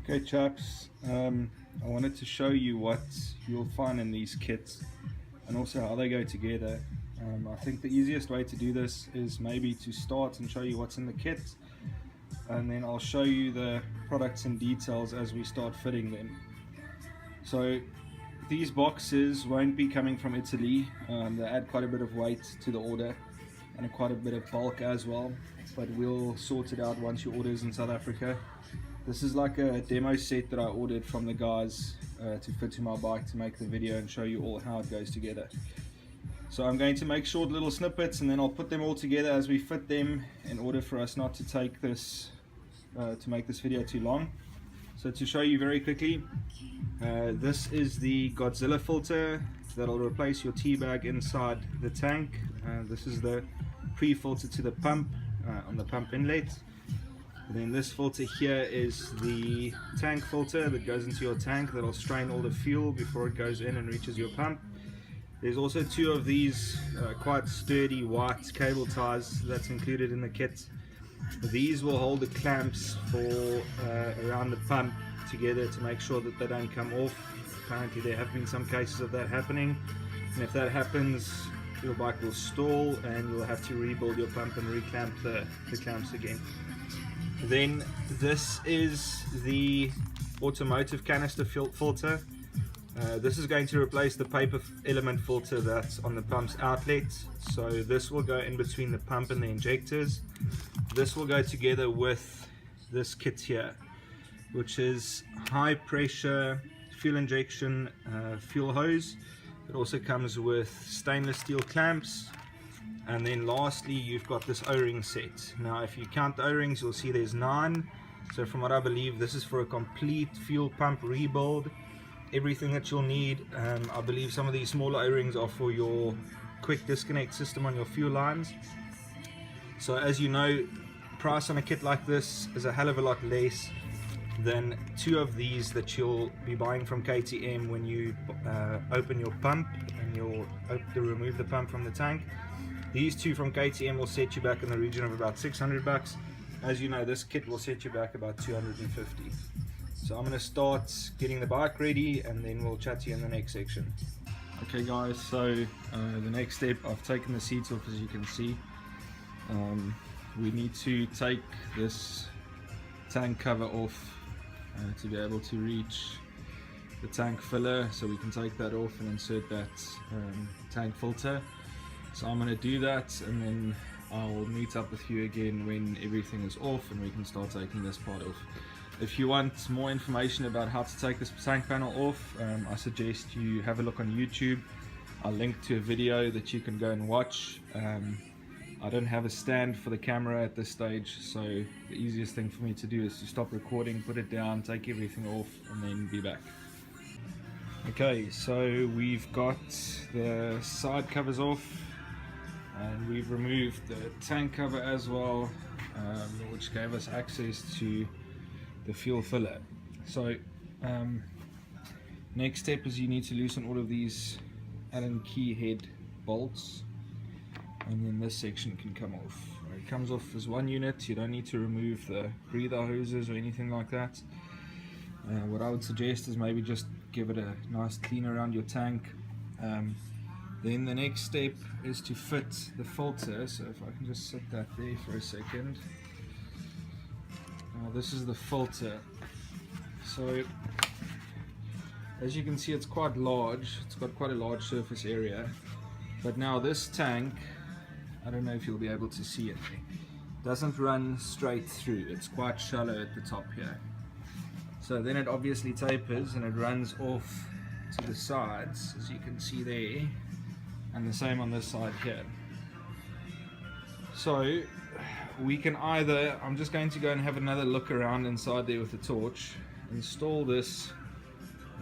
Okay chaps, I wanted to show you what you'll find in these kits and also how they go together. I think the easiest way to do this is maybe to start and show you what's in the kit, and then I'll show you the products and details as we start fitting them. So these boxes won't be coming from Italy. They add quite a bit of weight to the order and quite a bit of bulk as well, but we'll sort it out once your order is in South Africa. This is like a demo set that I ordered from the guys to fit to my bike to make the video and show you all how it goes together. So I'm going to make short little snippets and then I'll put them all together as we fit them in order for us not to take this to make this video too long. So to show you very quickly, this is the Godzilla filter that'll replace your teabag inside the tank. This is the pre-filter to the pump on the pump inlet. And then this filter here is the tank filter that goes into your tank that'll strain all the fuel before it goes in and reaches your pump. There's also two of these quite sturdy white cable ties that's included in the kit. These will hold the clamps for around the pump together to make sure that they don't come off. Apparently there have been some cases of that happening, and if that happens your bike will stall and you'll have to rebuild your pump and reclamp the clamps again. Then this is the automotive canister filter. This is going to replace the paper element filter that's on the pump's outlet. So this will go in between the pump and the injectors. This will go together with this kit here, which is high pressure fuel injection fuel hose. It also comes with stainless steel clamps. And then lastly you've got this O-ring set. Now if you count the O-rings you'll see there's 9. So from what I believe this is for a complete fuel pump rebuild. Everything that you'll need. I believe some of these smaller O-rings are for your quick disconnect system on your fuel lines. So as you know, price on a kit like this is a hell of a lot less than 2 of these that you'll be buying from KTM when you open your pump and you'll remove the pump from the tank. These 2 from KTM will set you back in the region of about 600 bucks. As you know, this kit will set you back about 250. So I'm going to start getting the bike ready and then we'll chat to you in the next section. Okay guys, so the next step, I've taken the seats off as you can see. We need to take this tank cover off to be able to reach the tank filler, so we can take that off and insert that tank filter. So I'm going to do that and then I'll meet up with you again when everything is off and we can start taking this part off. If you want more information about how to take this tank panel off, I suggest you have a look on YouTube. I'll link to a video that you can go and watch. I don't have a stand for the camera at this stage, so the easiest thing for me to do is to stop recording, put it down, take everything off and then be back. Okay, so we've got the side covers off and we've removed the tank cover as well, which gave us access to the fuel filler. So next step is you need to loosen all of these Allen key head bolts, and then this section can come off. It comes off as one unit. You don't need to remove the breather hoses or anything like that. What I would suggest is maybe just give it a nice clean around your tank. Then the next step is to fit the filter. So if I can just set that there for a second. This is the filter. So as you can see, it's quite large. It's got quite a large surface area. But now this tank, I don't know if you'll be able to see it, doesn't run straight through. It's quite shallow at the top here. So then it obviously tapers and it runs off to the sides, as you can see there, and the same on this side here. So we can either, I'm just going to go and have another look around inside there with a torch, install this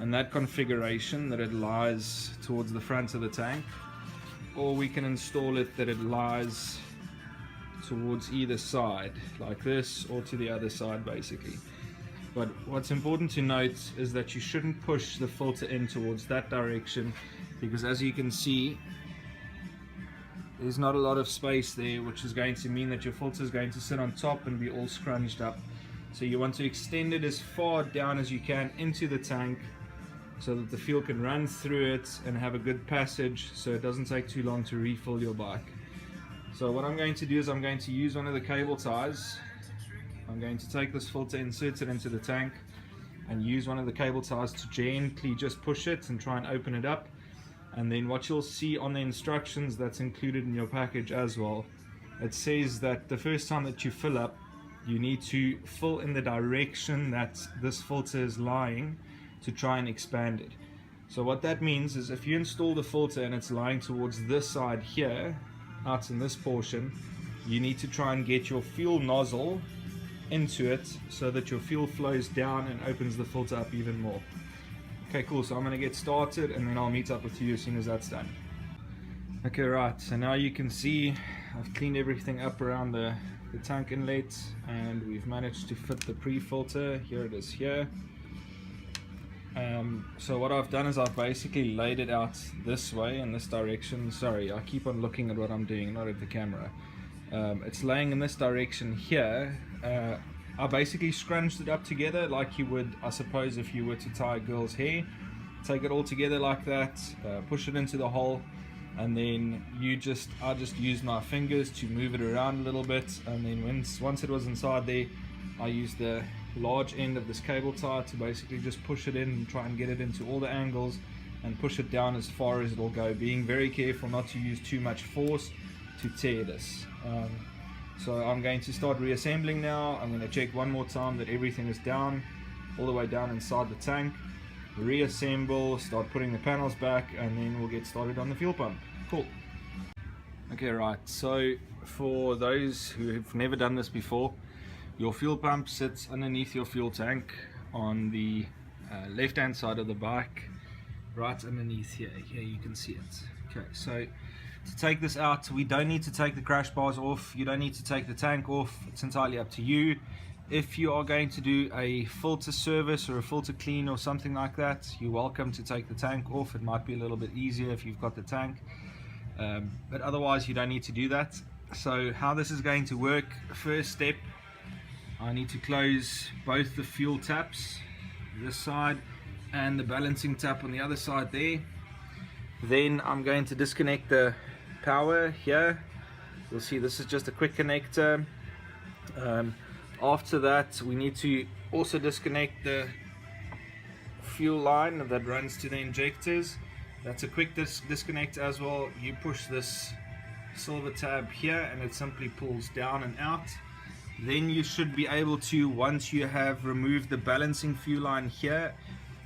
in that configuration that it lies towards the front of the tank, or we can install it that it lies towards either side like this, or to the other side basically. But what's important to note is that you shouldn't push the filter in towards that direction, because as you can see there's not a lot of space there, which is going to mean that your filter is going to sit on top and be all scrunched up. So you want to extend it as far down as you can into the tank so that the fuel can run through it and have a good passage, so it doesn't take too long to refill your bike. So what I'm going to do is I'm going to use one of the cable ties. I'm going to take this filter, insert it into the tank, and use one of the cable ties to gently just push it and try and open it up. And then what you'll see on the instructions that's included in your package as well, it says that the first time that you fill up, you need to fill in the direction that this filter is lying to try and expand it. So what that means is if you install the filter and it's lying towards this side here, out in this portion, you need to try and get your fuel nozzle into it so that your fuel flows down and opens the filter up even more. Okay, cool, so I'm going to get started and then I'll meet up with you as soon as that's done. Okay, right, so now you can see I've cleaned everything up around the tank inlet, and we've managed to fit the pre-filter. Here it is here. So what I've done is I've basically laid it out this way in this direction. Sorry, I keep on looking at what I'm doing, not at the camera. It's laying in this direction here. I basically scrunched it up together like you would, I suppose, if you were to tie a girl's hair. Take it all together like that, push it into the hole, and then I just used my fingers to move it around a little bit, and then once it was inside there, I used the large end of this cable tie to basically just push it in and try and get it into all the angles and push it down as far as it'll go, being very careful not to use too much force to tear this. So I'm going to start reassembling now. I'm going to check one more time that everything is down, all the way down inside the tank, reassemble, start putting the panels back, and then we'll get started on the fuel pump. Cool. Okay, right, so for those who have never done this before, your fuel pump sits underneath your fuel tank on the left hand side of the bike, right underneath here. Here you can see it. Okay, so to take this out, we don't need to take the crash bars off, you don't need to take the tank off, it's entirely up to you. If you are going to do a filter service or a filter clean or something like that, you're welcome to take the tank off. It might be a little bit easier if you've got the tank, but otherwise you don't need to do that. So how this is going to work, first step, I need to close both the fuel taps, this side, and the balancing tap on the other side there. Then I'm going to disconnect the power here. You'll see this is just a quick connector. After that, we need to also disconnect the fuel line that runs to the injectors. That's a quick disconnect as well. You push this silver tab here and it simply pulls down and out. Then you should be able to, once you have removed the balancing fuel line here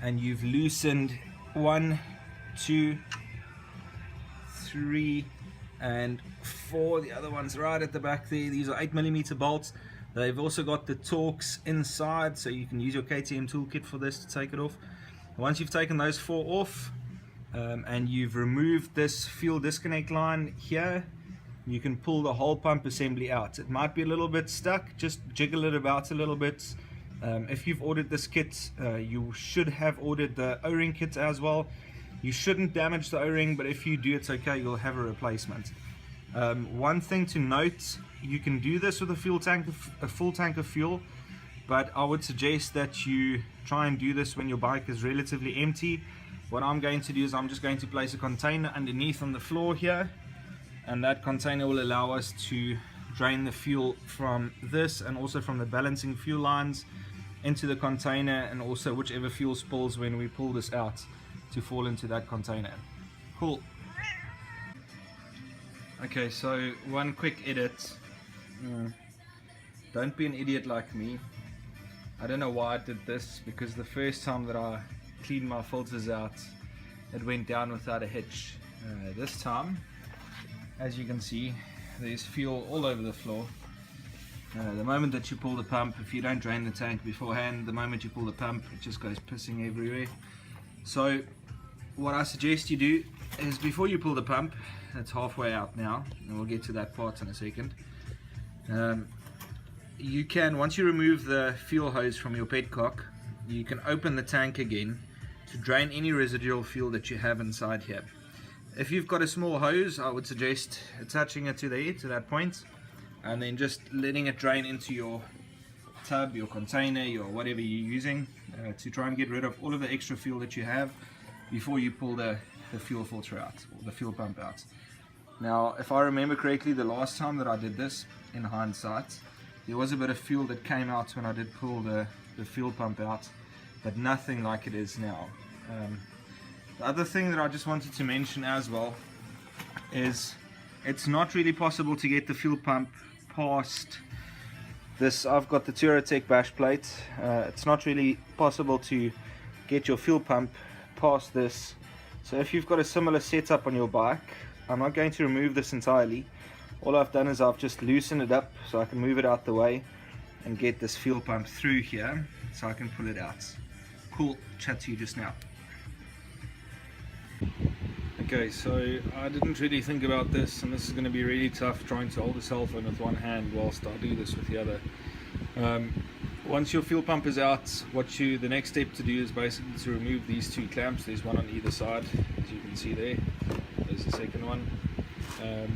and you've loosened 1, 2, 3 and 4, the other one's right at the back there. These are 8mm bolts. They've also got the Torx inside, so you can use your KTM toolkit for this to take it off. Once you've taken those 4 off and you've removed this fuel disconnect line here, you can pull the whole pump assembly out. It might be a little bit stuck, just jiggle it about a little bit. If you've ordered this kit, you should have ordered the O-ring kit as well. You shouldn't damage the O-ring, but if you do, it's okay, you'll have a replacement. One thing to note, you can do this with a full tank of fuel, but I would suggest that you try and do this when your bike is relatively empty. What I'm going to do is I'm just going to place a container underneath on the floor here, and that container will allow us to drain the fuel from this and also from the balancing fuel lines into the container, and also whichever fuel spills when we pull this out to fall into that container. Cool. Okay, so one quick edit. Don't be an idiot like me. I don't know why I did this, because the first time that I cleaned my filters out, it went down without a hitch. This time, as you can see, there's fuel all over the floor. The moment that you pull the pump, if you don't drain the tank beforehand, the moment you pull the pump, it just goes pissing everywhere. So what I suggest you do is, before you pull the pump, it's halfway out now, and we'll get to that part in a second. You can, once you remove the fuel hose from your petcock, you can open the tank again to drain any residual fuel that you have inside here. If you've got a small hose, I would suggest attaching it to that point, and then just letting it drain into your tub, your container, your whatever you're using, to try and get rid of all of the extra fuel that you have before you pull the fuel filter out, or the fuel pump out. Now, if I remember correctly, the last time that I did this, in hindsight, there was a bit of fuel that came out when I did pull the fuel pump out, but nothing like it is now. The other thing that I just wanted to mention as well is it's not really possible to get the fuel pump past this. I've got the Guglatech bash plate. It's not really possible to get your fuel pump past this. So if you've got a similar setup on your bike, I'm not going to remove this entirely. All I've done is I've just loosened it up so I can move it out the way and get this fuel pump through here so I can pull it out. Cool, chat to you just now. Okay, so I didn't really think about this, and this is going to be really tough trying to hold the cell phone with one hand whilst I do this with the other. Once your fuel pump is out, the next step to do is basically to remove these two clamps. There's one on either side, as you can see there. There's the second one.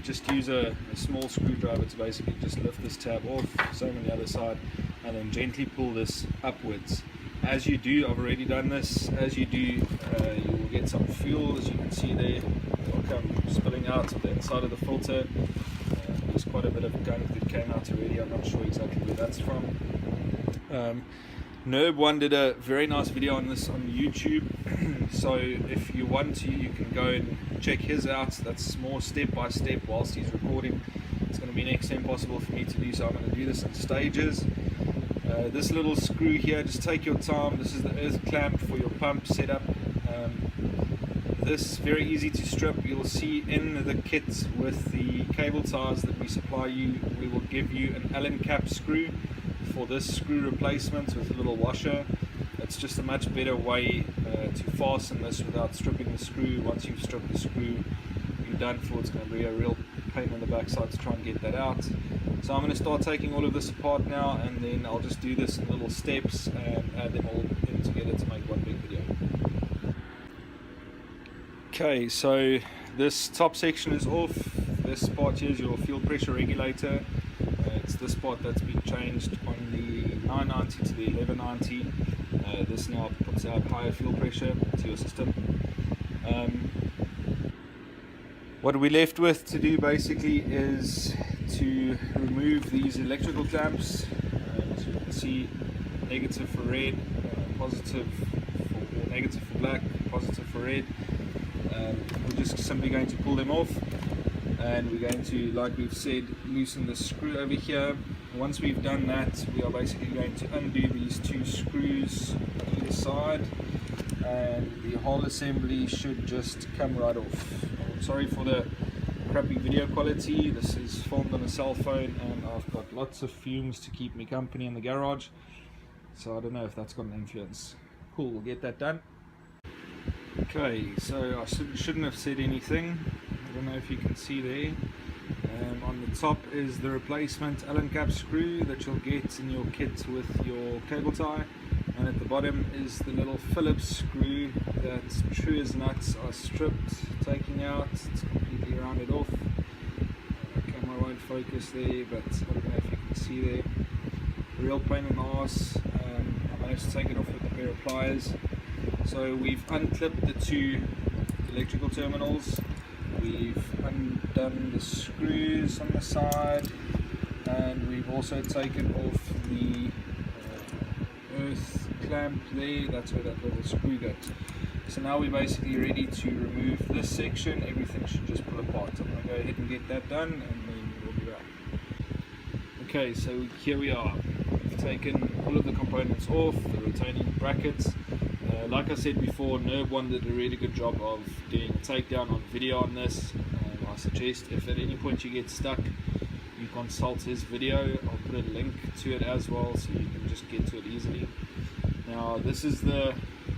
Just use a small screwdriver to basically just lift this tab off, same on the other side, and then gently pull this upwards. As you do, I've already done this, as you do, you will get some fuel, as you can see there. It will come spilling out of the inside of the filter. There's quite a bit of gunk that came out already. I'm not sure exactly where that's from. Nerb1 did a very nice video on this on YouTube, so if you want to, you can go and check his out. That's more step by step whilst he's recording. It's going to be next to impossible for me to do, so I'm going to do this in stages. This little screw here, just take your time. This is the earth clamp for your pump setup. This is very easy to strip. You'll see in the kit with the cable ties that we supply you, we will give you an Allen cap screw for this screw replacement with a little washer. It's just a much better way to fasten this without stripping the screw. Once you've stripped the screw, you're done for. It's going to be a real pain in the backside to try and get that out. So I'm going to start taking all of this apart now, and then I'll just do this in little steps and add them all in together to make one big video. Okay, so this top section is off. This part here is your fuel pressure regulator. It's this part that's been changed on the 990 to the 1190. This now puts out higher fuel pressure to your system. What we're left with to do basically is to remove these electrical clamps. As you can see, negative for red, negative for black, positive for red. We're just simply going to pull them off, and we're going to, like we've said, loosen the screw over here. Once we've done that, we are basically going to undo these two screws on either side, and the whole assembly should just come right off. Sorry for the crappy video quality. This is filmed on a cell phone, and I've got lots of fumes to keep me company in the garage, so I don't know if that's got an influence. Cool, we'll get that done. Okay, so I shouldn't have said anything. I don't know if you can see there. On the top is the replacement Allen cap screw that you'll get in your kit with your cable tie, and at the bottom is the little Phillips screw that, true as nuts, are stripped, taking out. It's completely rounded off. The camera won't focus there, but I don't know if you can see there. Real pain in the arse. I managed to take it off with a pair of pliers. So we've unclipped the two electrical terminals, we've undone the screws on the side, and we've also taken off the earth clamp there. That's where that little screw goes. So now we're basically ready to remove this section. Everything should just pull apart. I'm going to go ahead and get that done, and then we'll be back. Okay, so here we are. We've taken all of the components off, the retaining brackets. Like I said before, Nerb1 did a really good job of doing a takedown on video on this. I suggest if at any point you get stuck, you consult his video. I'll put a link to it as well, so you can just get to it easily. Now this is the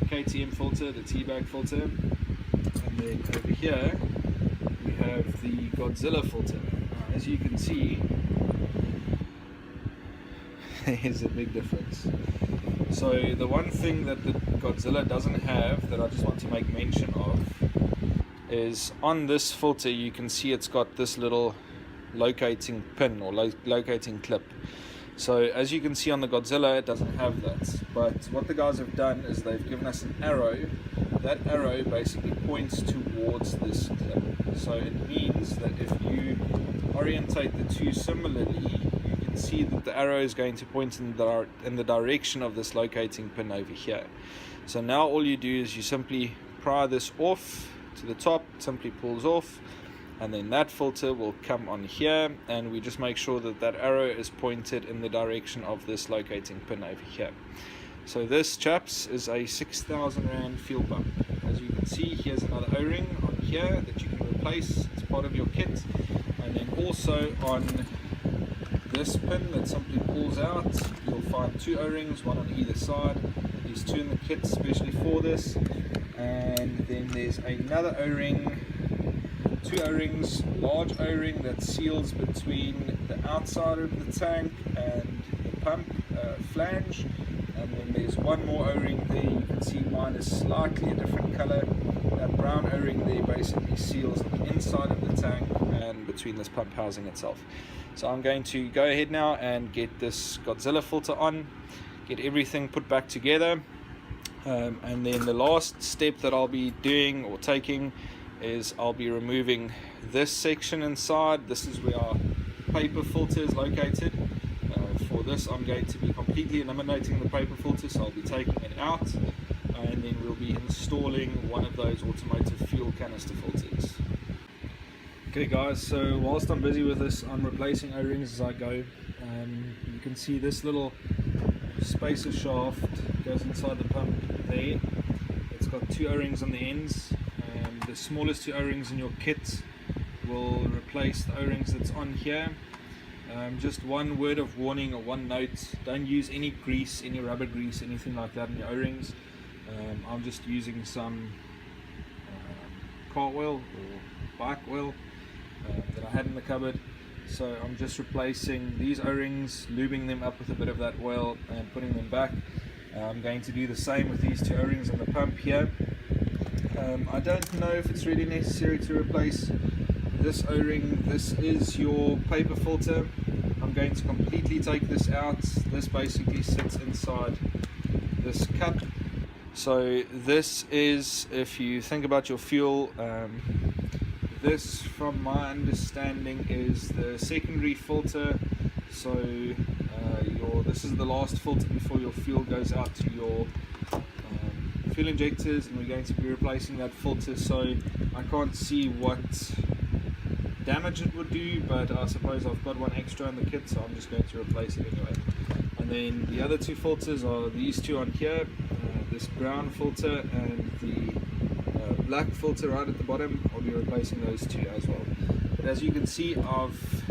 KTM filter, the teabag filter, and then over here we have the Godzilla filter. Now, as you can see, there's a big difference. So the one thing that the Godzilla doesn't have that I just want to make mention of is on this filter you can see it's got this little locating pin or locating clip. So as you can see on the Godzilla, it doesn't have that. But what the guys have done is they've given us an arrow. That arrow basically points towards this clip. So it means that if you orientate the two similarly, you can see that the arrow is going to point in the direction of this locating pin over here. So now all you do is you simply pry this off to the top, simply pulls off, and then that filter will come on here, and we just make sure that that arrow is pointed in the direction of this locating pin over here. So this, chaps, is a 6,000 Rand fuel pump. As you can see, here's another O-ring on here that you can replace as part of your kit, and then also on this pin that simply pulls out, you'll find two O-rings, one on either side. There's two in the kit especially for this, and then there's another O-ring, two O-rings, large O-ring that seals between the outside of the tank and the pump flange, and then there's one more O-ring there. You can see mine is slightly a different color. That brown O-ring there basically seals the inside of the tank and between this pump housing itself. So I'm going to go ahead now and get this Godzilla filter on, get everything put back together, and then the last step that I'll be doing or taking is I'll be removing this section inside. This is where our paper filter is located. For this, I'm going to be completely eliminating the paper filter, so I'll be taking it out, and then we'll be installing one of those automotive fuel canister filters. Okay guys, so whilst I'm busy with this, I'm replacing O-rings as I go. You can see this little spacer shaft goes inside the pump there. It's got two O-rings on the ends. The smallest two O-rings in your kit will replace the O-rings that's on here. Just one word of warning or one note: don't use any grease, any rubber grease, anything like that in your O-rings. I'm just using some car oil or bike oil that I had in the cupboard. So I'm just replacing these O-rings, lubing them up with a bit of that oil and putting them back. I'm going to do the same with these two O-rings on the pump here. I don't know if it's really necessary to replace this O-ring. This is your paper filter. I'm going to completely take this out. This basically sits inside this cup. So this is, if you think about your fuel, this, from my understanding, is the secondary filter. So this is the last filter before your fuel goes out to your fuel injectors, and we're going to be replacing that filter. So I can't see what damage it would do, but I suppose I've got one extra in the kit, so I'm just going to replace it anyway. And then the other two filters are these two on here, this brown filter and the black filter right at the bottom. I'll be replacing those two as well. But as you can see, I've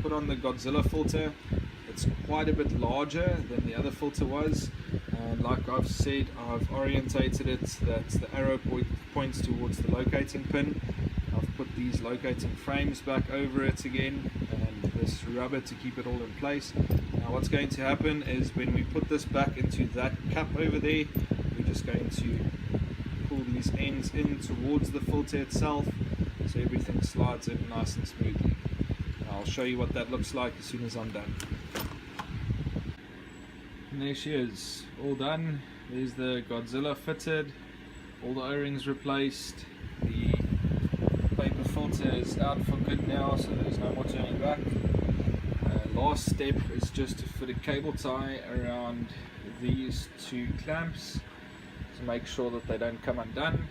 put on the Godzilla filter. It's quite a bit larger than the other filter was, and like I've said, I've orientated it that the arrow points towards the locating pin. I've put these locating frames back over it again, and this rubber to keep it all in place. Now what's going to happen is when we put this back into that cup over there, we're just going to pull these ends in towards the filter itself, so everything slides in nice and smoothly. I'll show you what that looks like as soon as I'm done. And there she is, all done. There's the Godzilla fitted, all the O-rings replaced, the paper filter is out for good now, so there's no more turning back. Last step is just to fit a cable tie around these two clamps to make sure that they don't come undone.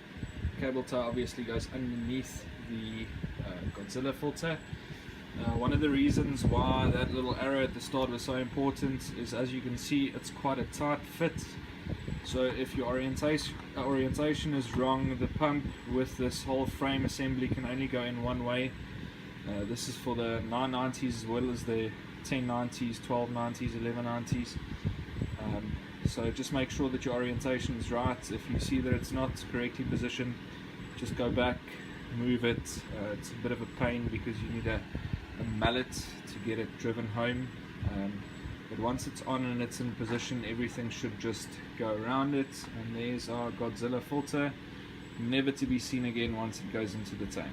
The cable tie obviously goes underneath the Godzilla filter. One of the reasons why that little arrow at the start was so important is, as you can see, it's quite a tight fit. So if your orientation is wrong, the pump with this whole frame assembly can only go in one way. This is for the 990s as well as the 1090s, 1290s, 1190s. So just make sure that your orientation is right. If you see that it's not correctly positioned, just go back, move it. It's a bit of a pain because you need a mallet to get it driven home, but once it's on and it's in position, everything should just go around it. And there's our Godzilla filter, never to be seen again once it goes into the tank.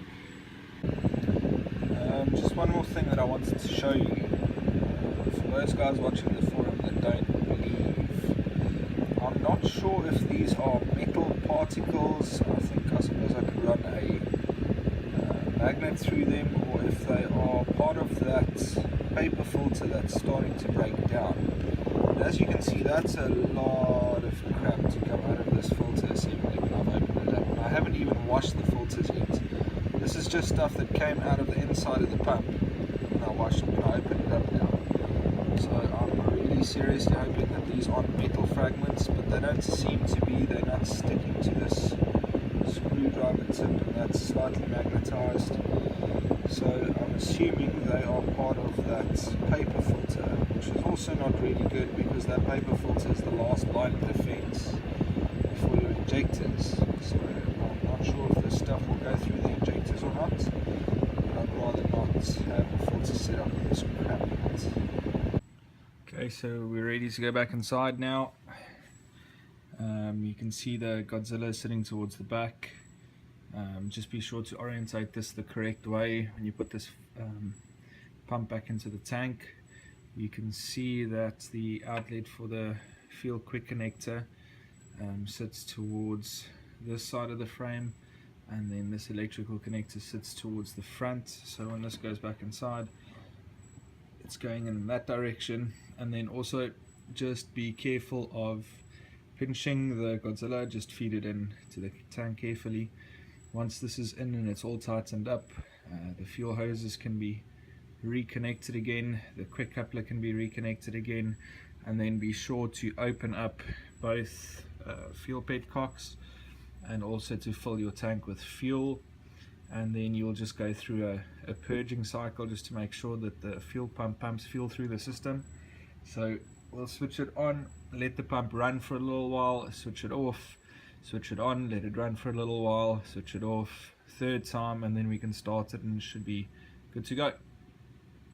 Just one more thing that I wanted to show you. For those guys watching the forum that don't believe, I'm not sure if these are metal particles. I suppose I could run a magnet through them, or if they are part of that paper filter that's starting to break down. And as you can see, that's a lot of crap to come out of this filter assembly when I've opened it up. And I haven't even washed the filters yet. This is just stuff that came out of the inside of the pump when I opened it up now. So I'm really seriously hoping that these aren't metal fragments, but they don't seem to be. They're not sticking to this screwdriver tip, and that's slightly magnetized. So I'm assuming they are part of that paper filter, which is also not really good, because that paper filter is the last line of defense for your injectors. So I'm not sure if this stuff will go through the injectors or not, but I'd rather not have a filter set up with this crap in it. Okay, so we're ready to go back inside now. You can see the Godzilla sitting towards the back. Just be sure to orientate this the correct way when you put this pump back into the tank. You can see that the outlet for the fuel quick connector sits towards this side of the frame, and then this electrical connector sits towards the front. So when this goes back inside, it's going in that direction. And then also just be careful of pinching the Godzilla. Just feed it in to the tank carefully. Once this is in and it's all tightened up, the fuel hoses can be reconnected again, the quick coupler can be reconnected again, and then be sure to open up both fuel petcocks and also to fill your tank with fuel. And then you'll just go through a purging cycle just to make sure that the fuel pump pumps fuel through the system. So we'll switch it on, let the pump run for a little while, switch it off, switch it on, let it run for a little while, switch it off, third time, and then we can start it and it should be good to go.